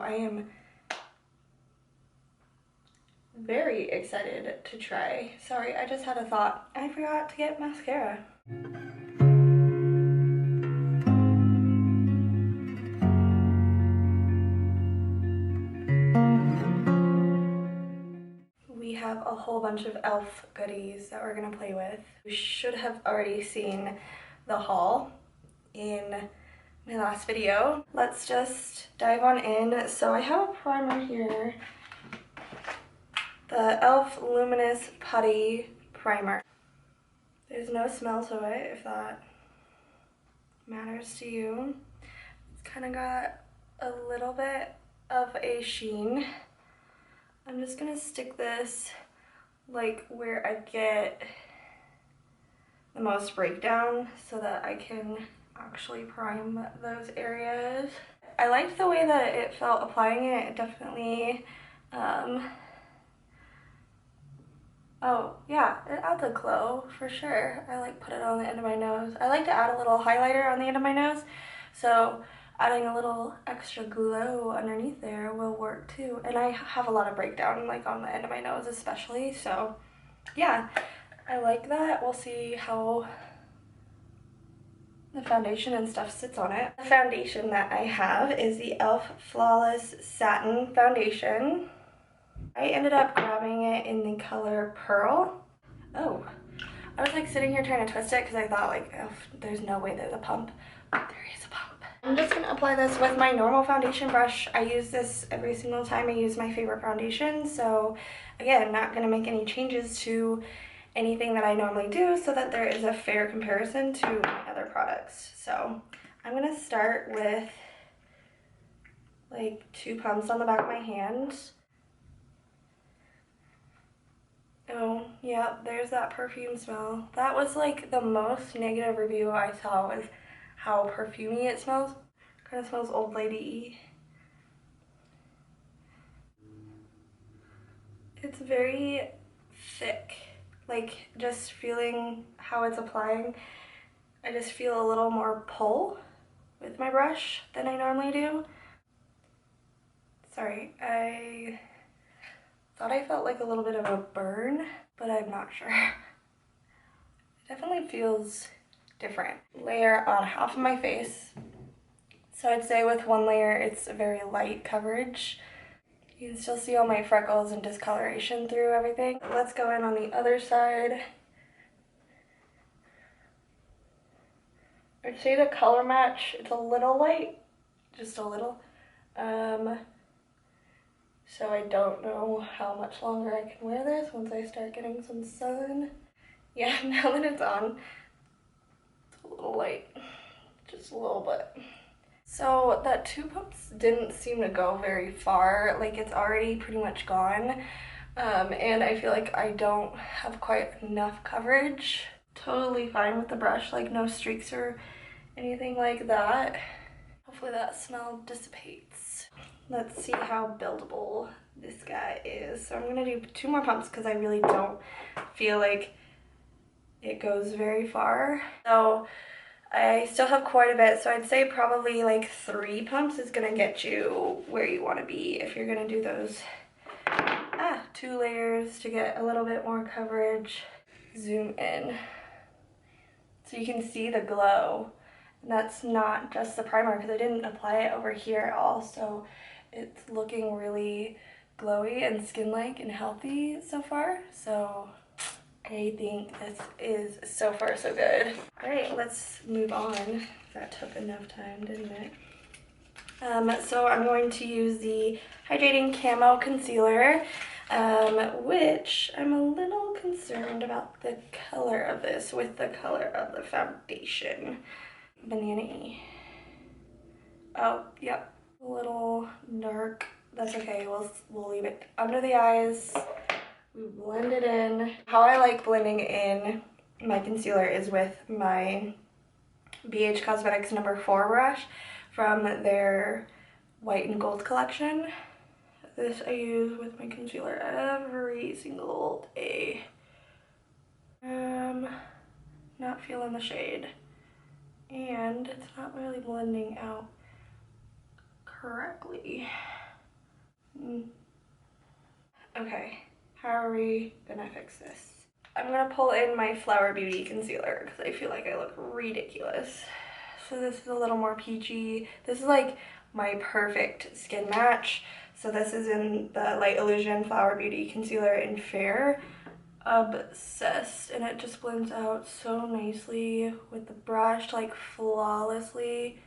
I am very excited to try. Sorry, I just had a thought. I forgot to get mascara. We have a whole bunch of e.l.f. goodies that we're gonna play with. You should have already seen the haul in my last video. Let's just dive on in. So I have a primer here. The e.l.f. Luminous Putty Primer. There's no smell to it, if that matters to you. It's kind of got a little bit of a sheen. I'm just gonna stick this like where I get the most breakdown so that I can actually prime those areas. I liked the way that it felt applying it. It definitely, oh yeah, it adds a glow for sure. I like put it on the end of my nose. I like to add a little highlighter on the end of my nose, so adding a little extra glow underneath there will work too. And I have a lot of breakdown like on the end of my nose especially, so yeah, I like that. We'll see how the foundation and stuff sits on it. The foundation that I have is the e.l.f. Flawless Satin Foundation. I ended up grabbing it in the color Pearl. Oh, I was like sitting here trying to twist it because I thought like, oh, there's no way there's a pump. But there is a pump. I'm just gonna apply this with my normal foundation brush. I use this every single time I use my favorite foundation. So again, not gonna make any changes to anything that I normally do so that there is a fair comparison to my other products. So I'm gonna start with like 2 pumps on the back of my hand. Oh, yeah, there's that perfume smell. That was like the most negative review I saw was how perfumey it smells. Kind of smells old lady-y. It's very thick. Like, just feeling how it's applying, I just feel a little more pull with my brush than I normally do. Sorry, I thought I felt like a little bit of a burn, but I'm not sure. It definitely feels different. Layer on half of my face. So I'd say with one layer, it's a very light coverage. You can still see all my freckles and discoloration through everything. Let's go in on the other side. I'd say the color match, it's a little light, just a little. So I don't know how much longer I can wear this once I start getting some sun. Yeah, now that it's on, it's a little light, just a little bit. So that 2 pumps didn't seem to go very far, like it's already pretty much gone. And I feel like I don't have quite enough coverage. Totally fine with the brush, like no streaks or anything like that. Hopefully that smell dissipates. Let's see how buildable this guy is. So I'm gonna do 2 more pumps because I really don't feel like it goes very far. So I still have quite a bit, so I'd say probably like 3 pumps is gonna get you where you wanna be if you're gonna do those 2 layers to get a little bit more coverage. Zoom in so you can see the glow. And that's not just the primer because I didn't apply it over here at all, so it's looking really glowy and skin-like and healthy so far. So I think this is so far so good. All right, let's move on. That took enough time, didn't it? So I'm going to use the Hydrating Camo Concealer, which I'm a little concerned about the color of this with the color of the foundation. Banana-y. Oh, yep. A little dark. That's okay. We'll leave it under the eyes. We blend it in. How I like blending in my concealer is with my BH Cosmetics No. 4 brush from their white and gold collection. This I use with my concealer every single day. Not feeling the shade. And it's not really blending out correctly. Okay, how are we gonna fix this? I'm gonna pull in my Flower Beauty concealer because I feel like I look ridiculous. So this is a little more peachy. This is like my perfect skin match. So this is in the Light Illusion Flower Beauty Concealer in Fair. Obsessed, and it just blends out so nicely with the brush, like flawlessly.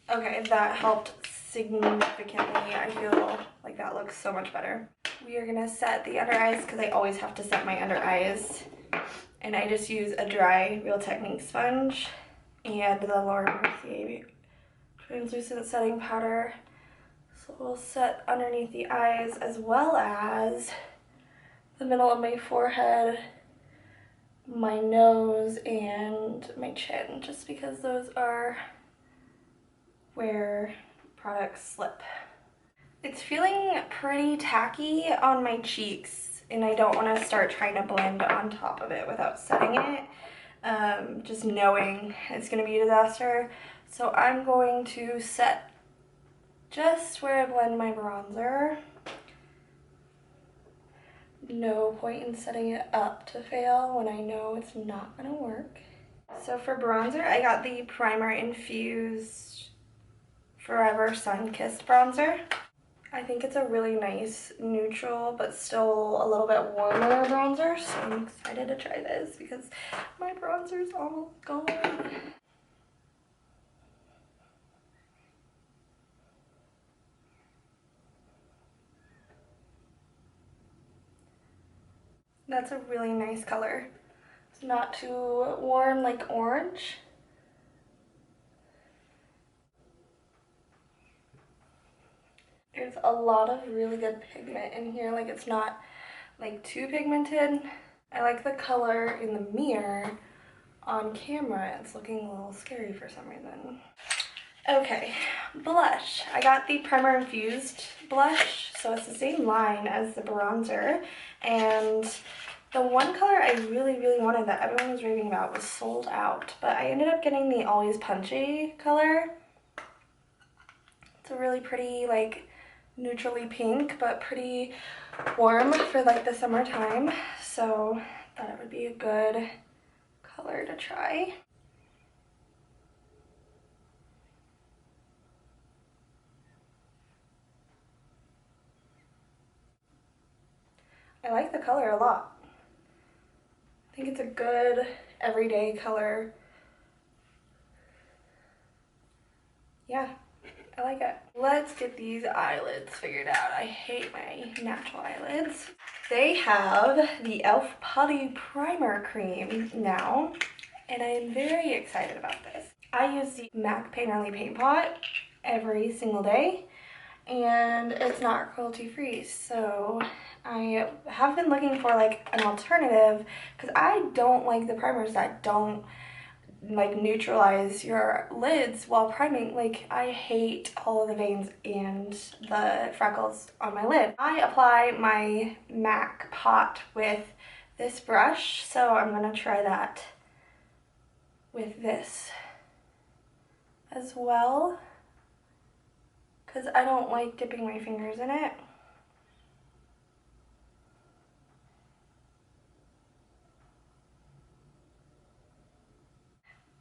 Okay, that helped significantly. I feel like that looks so much better. We are gonna set the under eyes because I always have to set my under eyes, and I just use a dry Real Technique sponge and the Laura Mercier translucent setting powder. So we'll set underneath the eyes as well as the middle of my forehead, my nose, and my chin, just because those are where products slip. It's feeling pretty tacky on my cheeks, and I don't want to start trying to blend on top of it without setting it, just knowing it's going to be a disaster. So I'm going to set just where I blend my bronzer. No point in setting it up to fail when I know it's not gonna work. So for bronzer, I got the Primer Infused Forever Sun-Kissed bronzer. I think it's a really nice neutral but still a little bit warmer bronzer, so I'm excited to try this because my bronzer's almost gone. That's a really nice color. It's not too warm like orange. There's a lot of really good pigment in here, like it's not like too pigmented. I like the color in the mirror. On camera, it's looking a little scary for some reason. Okay, blush. I got the Primer Infused blush, so it's the same line as the bronzer, and the one color I really wanted that everyone was raving about was sold out, but I ended up getting the Always Punchy color. It's a really pretty, like, neutrally pink, but pretty warm for like the summertime, so I thought it would be a good color to try. I like the color a lot. I think it's a good everyday color. Yeah, I like it. Let's get these eyelids figured out. I hate my natural eyelids. They have the e.l.f. Putty Primer Cream now, and I'm very excited about this. I use the MAC Painterly Paint Pot every single day, and it's not cruelty free, so I have been looking for like an alternative because I don't like the primers that don't like neutralize your lids while priming. Like, I hate all of the veins and the freckles on my lid. I apply my MAC pot with this brush, so I'm gonna try that with this as well because I don't like dipping my fingers in it.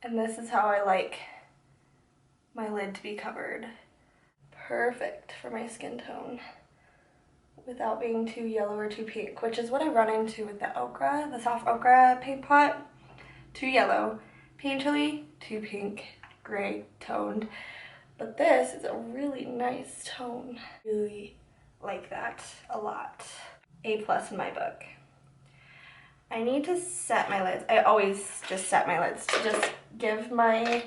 And this is how I like my lid to be covered. Perfect for my skin tone without being too yellow or too pink, which is what I run into with the ochre, the soft ochre paint pot. Too yellow, painterly, too pink, gray toned. But this is a really nice tone. Really like that a lot. A+ in my book. I need to set my lids. I always just set my lids to just give my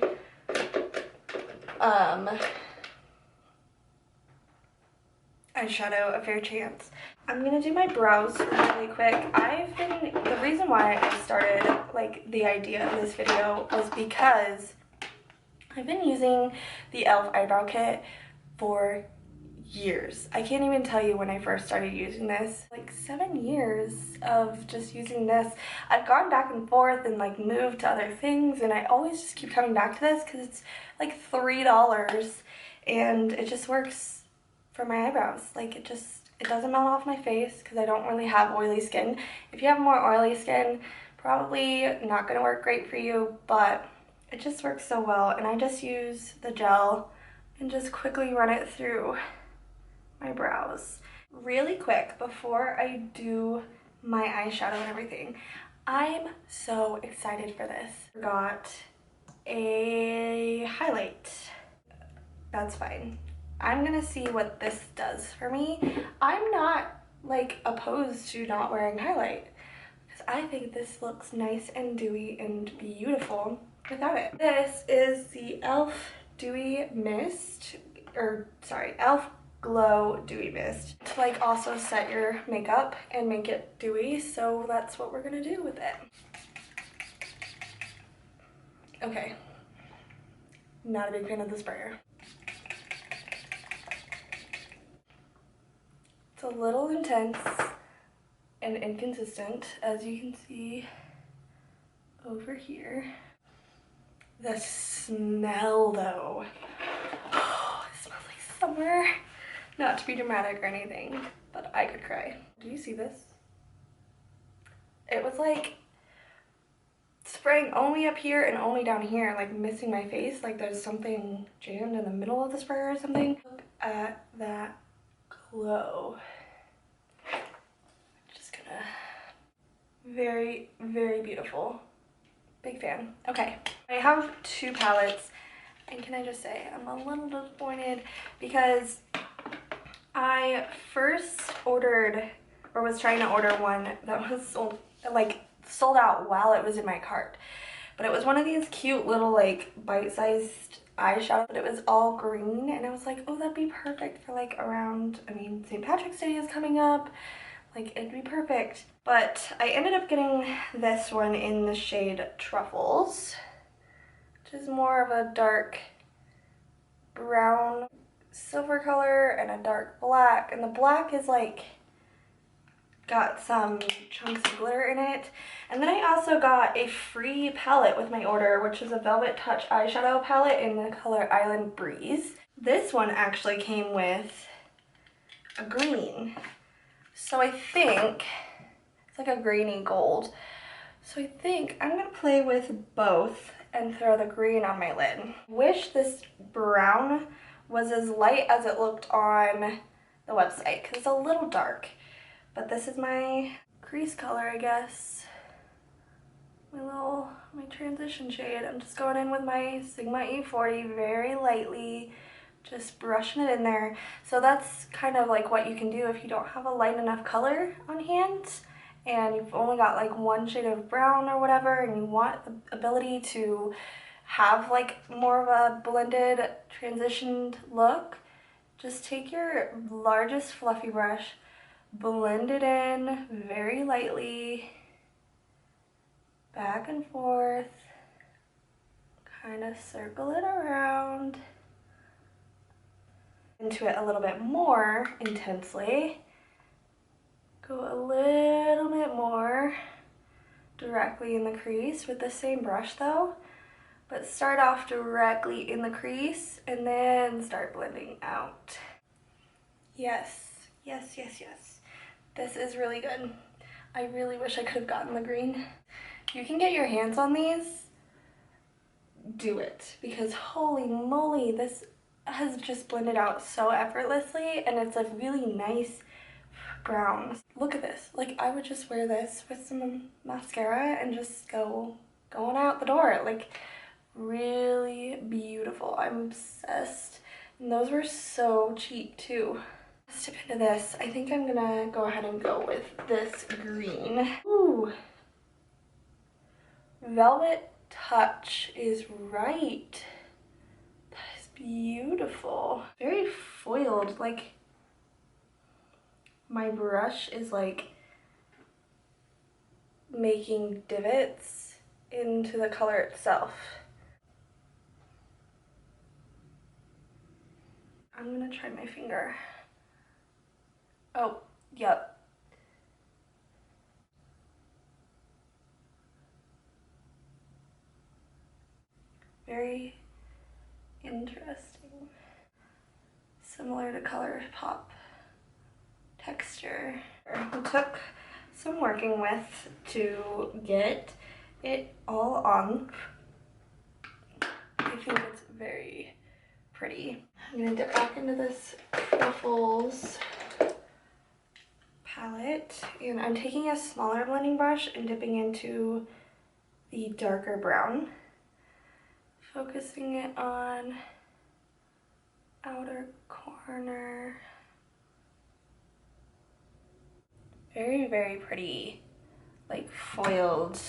eyeshadow a fair chance. I'm gonna do my brows really quick. The reason why I started like the idea of this video was because I've been using the e.l.f. eyebrow kit for years. I can't even tell you when I first started using this. Like 7 years of just using this. I've gone back and forth and like moved to other things, and I always just keep coming back to this because it's like $3 and it just works for my eyebrows. Like it doesn't melt off my face because I don't really have oily skin. If you have more oily skin, probably not gonna work great for you, but it just works so well. And I just use the gel and just quickly run it through my brows. Really quick, before I do my eyeshadow and everything, I'm so excited for this. Got a highlight. That's fine. I'm gonna see what this does for me. I'm not like opposed to not wearing highlight because I think this looks nice and dewy and beautiful without it. This is the e.l.f. Dewy Mist, or sorry, e.l.f. Glow Dewy Mist to like also set your makeup and make it dewy, so that's what we're gonna do with it. Okay, not a big fan of the sprayer. It's a little intense and inconsistent, as you can see over here. The smell though, oh, it smells like summer. Not to be dramatic or anything, but I could cry. Do you see this? It was like spraying only up here and only down here, like missing my face, like there's something jammed in the middle of the sprayer or something. Look at that glow. Just gonna, very, very beautiful. Big fan. Okay, I have two palettes, and can I just say I'm a little disappointed because I first ordered, or was trying to order one that was sold out while it was in my cart. But it was one of these cute little like bite-sized eyeshadow, but it was all green, and I was like, oh, that'd be perfect for like around, I mean, St. Patrick's Day is coming up, like it'd be perfect. But I ended up getting this one in the shade Truffles, which is more of a dark brown silver color and a dark black, and the black is like got some chunks of glitter in it. And then I also got a free palette with my order, which is a Velvet Touch eyeshadow palette in the color Island Breeze. This one actually came with a green, so I think it's like a greeny gold. So I think I'm gonna play with both and throw the green on my lid. Wish this brown was as light as it looked on the website because it's a little dark. But this is my crease color, I guess. My transition shade. I'm just going in with my Sigma E40 very lightly, just brushing it in there. So that's kind of like what you can do if you don't have a light enough color on hand and you've only got like one shade of brown or whatever, and you want the ability to have like more of a blended transitioned look. Just take your largest fluffy brush, blend it in very lightly, back and forth, kind of circle it around, into it a little bit more intensely, go a little bit more directly in the crease with the same brush though, but start off directly in the crease and then start blending out. Yes, yes, yes, yes. This is really good. I really wish I could have gotten the green. If you can get your hands on these, do it, because holy moly, this has just blended out so effortlessly, and it's a really nice brown. Look at this. Like, I would just wear this with some mascara and just going out the door. Like, really beautiful. I'm obsessed. And those were so cheap too. Let's dip into this. I think I'm gonna go ahead and go with this green. Ooh. Velvet Touch is right. That is beautiful. Very foiled. Like, my brush is like making divots into the color itself. I'm gonna try my finger. Oh, yep. Very interesting. similar to ColourPop texture. It took some working with to get it all on. I think it's very pretty. I'm gonna dip back into this Ruffles palette, and I'm taking a smaller blending brush and dipping into the darker brown, focusing it on outer corner. Very, very pretty, like foiled,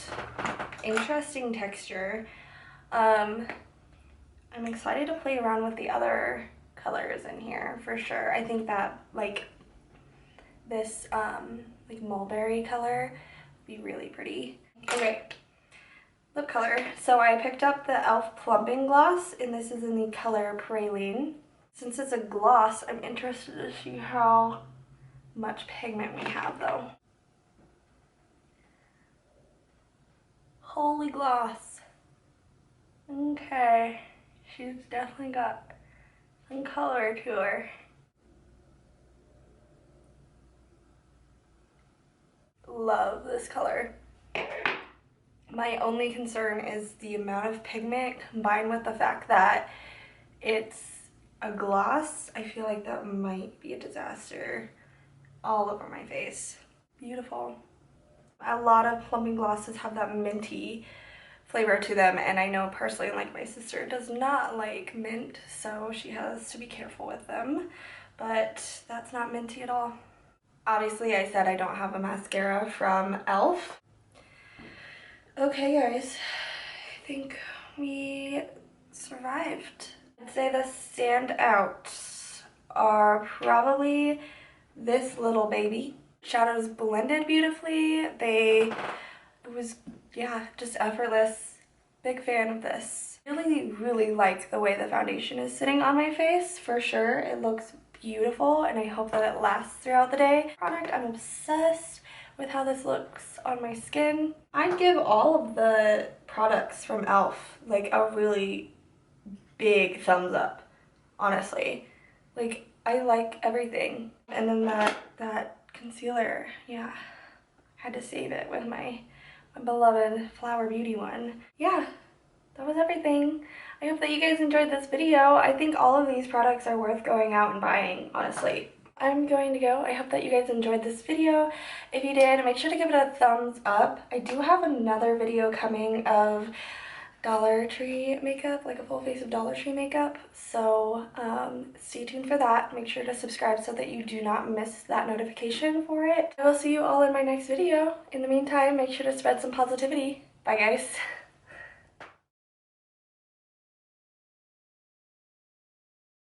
interesting texture. I'm excited to play around with the other colors in here for sure. I think that like this like mulberry color would be really pretty. Okay, lip color. So I picked up the e.l.f. Plumping Gloss, and this is in the color Praline. Since it's a gloss, I'm interested to see how much pigment we have though. Holy gloss. Okay, she's definitely got some color to her. Love this color. My only concern is the amount of pigment combined with the fact that it's a gloss. I feel like that might be a disaster all over my face. Beautiful. A lot of plumping glosses have that minty flavor to them, and I know personally, like, my sister does not like mint, so she has to be careful with them, but that's not minty at all. Obviously, I said I don't have a mascara from e.l.f. Okay, guys, I think we survived. I'd say the standouts are probably this little baby. Shadows blended beautifully. It was, yeah, just effortless. Big fan of this. Really, really like the way the foundation is sitting on my face, for sure. It looks beautiful, and I hope that it lasts throughout the day. Product, I'm obsessed with how this looks on my skin. I'd give all of the products from e.l.f. like a really big thumbs up, honestly. Like, I like everything. And then that concealer, yeah, had to save it with my beloved Flower Beauty one. Yeah, that was everything. I hope that you guys enjoyed this video. I think all of these products are worth going out and buying, honestly. I'm going to go. I hope that you guys enjoyed this video. If you did, make sure to give it a thumbs up. I do have another video coming of Dollar Tree makeup, like a full face of Dollar Tree makeup, so stay tuned for that. Make sure to subscribe so that you do not miss that notification for it. I will see you all in my next video. In the meantime, make sure to spread some positivity. Bye, guys.